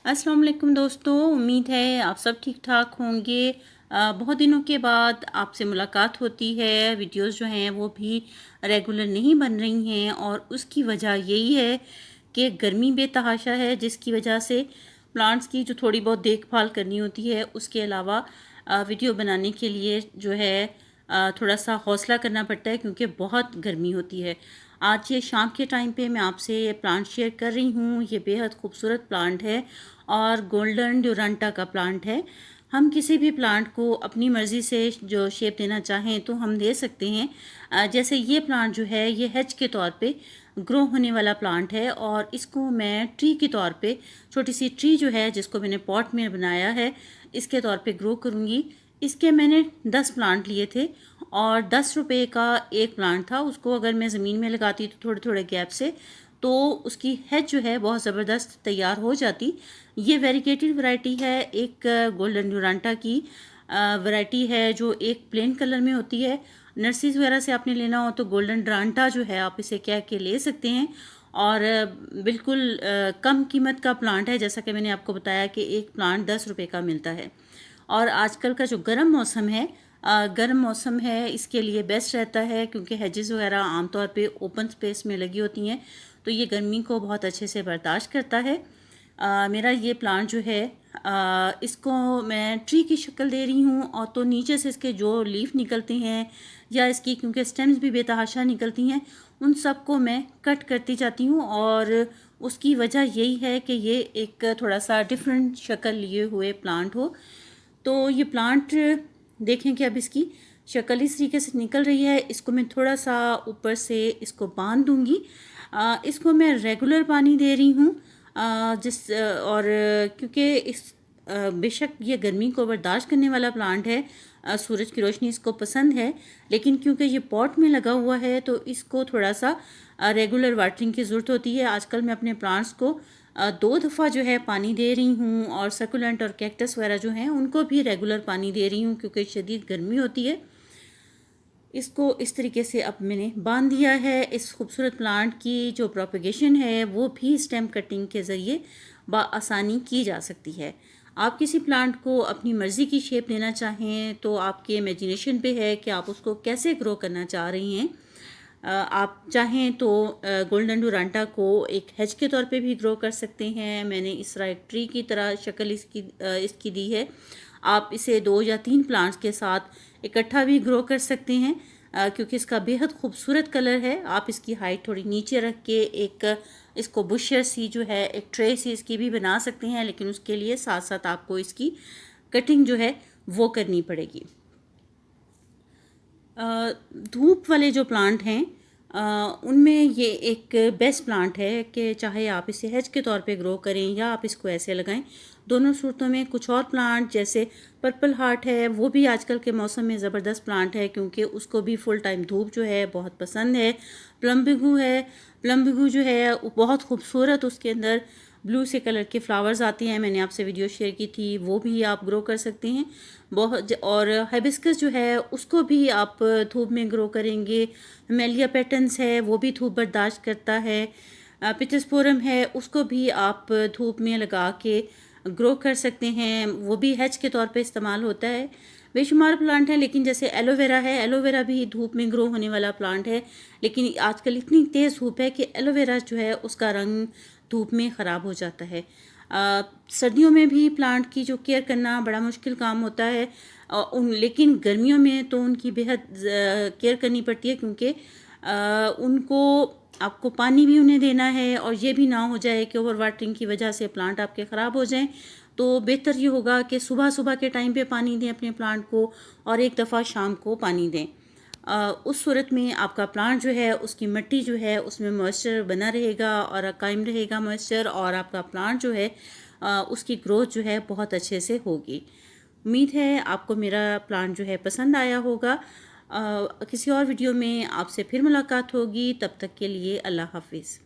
अस्सलाम वालेकुम दोस्तों, उम्मीद है आप सब ठीक ठाक होंगे। बहुत दिनों के बाद आपसे मुलाकात होती है। वीडियोस जो हैं वो भी रेगुलर नहीं बन रही हैं और उसकी वजह यही है कि गर्मी बेतहाशा है, जिसकी वजह से प्लांट्स की जो थोड़ी बहुत देखभाल करनी होती है उसके अलावा वीडियो बनाने के लिए जो है थोड़ा सा हौसला करना पड़ता है, क्योंकि बहुत गर्मी होती है। आज ये शाम के टाइम पे मैं आपसे ये प्लांट शेयर कर रही हूँ। ये बेहद खूबसूरत प्लांट है और गोल्डन ड्यूरांटा का प्लांट है। हम किसी भी प्लांट को अपनी मर्ज़ी से जो शेप देना चाहें तो हम दे सकते हैं। जैसे ये प्लांट जो है ये हेज के तौर पे ग्रो होने वाला प्लांट है और इसको मैं ट्री के तौर पे, छोटी सी ट्री जो है जिसको मैंने पॉट में बनाया है, इसके तौर पे ग्रो करूँगी। इसके मैंने 10 प्लांट लिए थे और 10 रुपये का एक प्लांट था। उसको अगर मैं ज़मीन में लगाती तो थोड़े थोड़े गैप से, तो उसकी हेज जो है बहुत ज़बरदस्त तैयार हो जाती। ये वेरीगेटेड वैरायटी है, एक गोल्डन ड्यूरांटा की वैरायटी है जो एक प्लेन कलर में होती है। नर्सरीज वगैरह से आपने लेना हो तो गोल्डन ड्रांटा जो है आप इसे कह के ले सकते हैं। और बिल्कुल कम कीमत का प्लांट है, जैसा कि मैंने आपको बताया कि एक प्लांट 10 रुपये का मिलता है। और आजकल का जो गर्म मौसम है, गर्म मौसम है, इसके लिए बेस्ट रहता है, क्योंकि हेजेस वगैरह आमतौर पे ओपन स्पेस में लगी होती हैं तो ये गर्मी को बहुत अच्छे से बर्दाश्त करता है। मेरा ये प्लांट जो है इसको मैं ट्री की शक्ल दे रही हूँ, और तो नीचे से इसके जो लीफ निकलते हैं या इसकी, क्योंकि स्टेम्स भी बेतहाशा निकलती हैं, उन सब को मैं कट करती जाती हूँ। और उसकी वजह यही है कि ये एक थोड़ा सा डिफरेंट शक्ल लिए हुए प्लांट हो। तो ये प्लांट देखें कि अब इसकी शक्ल इस तरीके से निकल रही है। इसको मैं थोड़ा सा ऊपर से इसको बांध दूंगी। इसको मैं रेगुलर पानी दे रही हूँ। और क्योंकि इस बेशक ये गर्मी को बर्दाश्त करने वाला प्लांट है, सूरज की रोशनी इसको पसंद है, लेकिन क्योंकि ये पॉट में लगा हुआ है तो इसको थोड़ा सा रेगुलर वाटरिंग की ज़रूरत होती है। आजकल मैं अपने प्लांट्स को 2 दफ़ा जो है पानी दे रही हूँ, और सकुलेंट और कैक्टस वगैरह जो हैं उनको भी रेगुलर पानी दे रही हूँ, क्योंकि शदीद गर्मी होती है। इसको इस तरीके से अब मैंने बांध दिया है। इस खूबसूरत प्लांट की जो प्रोपगेशन है वो भी स्टेम कटिंग के ज़रिए बआसानी की जा सकती है। आप किसी प्लांट को अपनी मर्ज़ी की शेप देना चाहें तो आपके इमेजिनेशन पे है कि आप उसको कैसे ग्रो करना चाह रही हैं। आप चाहें तो गोल्डन डुरांटा को एक हेज के तौर पे भी ग्रो कर सकते हैं। मैंने इस तरह एक ट्री की तरह शक्ल इसकी दी है। आप इसे 2 या 3 प्लांट्स के साथ इकट्ठा भी ग्रो कर सकते हैं, क्योंकि इसका बेहद खूबसूरत कलर है। आप इसकी हाइट थोड़ी नीचे रख के एक इसको बुशर सी जो है, एक ट्रे सी इसकी भी बना सकते हैं, लेकिन उसके लिए साथ साथ आपको इसकी कटिंग जो है वो करनी पड़ेगी। धूप वाले जो प्लांट हैं उनमें ये एक बेस्ट प्लांट है कि चाहे आप इसे हेज के तौर पे ग्रो करें या आप इसको ऐसे लगाएं, दोनों सूरतों में। कुछ और प्लांट जैसे पर्पल हार्ट है, वो भी आजकल के मौसम में ज़बरदस्त प्लांट है, क्योंकि उसको भी फुल टाइम धूप जो है बहुत पसंद है। प्लम्बिगू है, प्लम्बिगू जो है वो बहुत खूबसूरत, उसके अंदर ब्लू से कलर के फ्लावर्स आते हैं। मैंने आपसे वीडियो शेयर की थी, वो भी आप ग्रो कर सकते हैं बहुत। और हाइबिस्कस जो है उसको भी आप धूप में ग्रो करेंगे। मेलिया पैटर्न्स है, वो भी धूप बर्दाश्त करता है। पिटोस्पोरम है, उसको भी आप धूप में लगा के ग्रो कर सकते हैं, वो भी हेज के तौर पे इस्तेमाल होता है। बेशुमार प्लांट है, लेकिन जैसे एलोवेरा है, एलोवेरा भी धूप में ग्रो होने वाला प्लांट है, लेकिन आजकल इतनी तेज़ धूप है कि एलोवेरा जो है उसका रंग धूप में ख़राब हो जाता है। सर्दियों में भी प्लांट की जो केयर करना बड़ा मुश्किल काम होता है, लेकिन गर्मियों में तो उनकी बेहद केयर करनी पड़ती है, क्योंकि उनको आपको पानी भी उन्हें देना है, और ये भी ना हो जाए कि ओवर वाटरिंग की वजह से प्लांट आपके ख़राब हो जाएं। तो बेहतर ये होगा कि सुबह सुबह के टाइम पे पानी दें अपने प्लांट को, और एक दफ़ा शाम को पानी दें। उस सूरत में आपका प्लांट जो है उसकी मिट्टी जो है उसमें मॉइस्चर बना रहेगा और कायम रहेगा मॉइस्चर, और आपका प्लांट जो है उसकी ग्रोथ जो है बहुत अच्छे से होगी। उम्मीद है आपको मेरा प्लांट जो है पसंद आया होगा। किसी और वीडियो में आपसे फिर मुलाकात होगी, तब तक के लिए अल्लाह हाफिज़।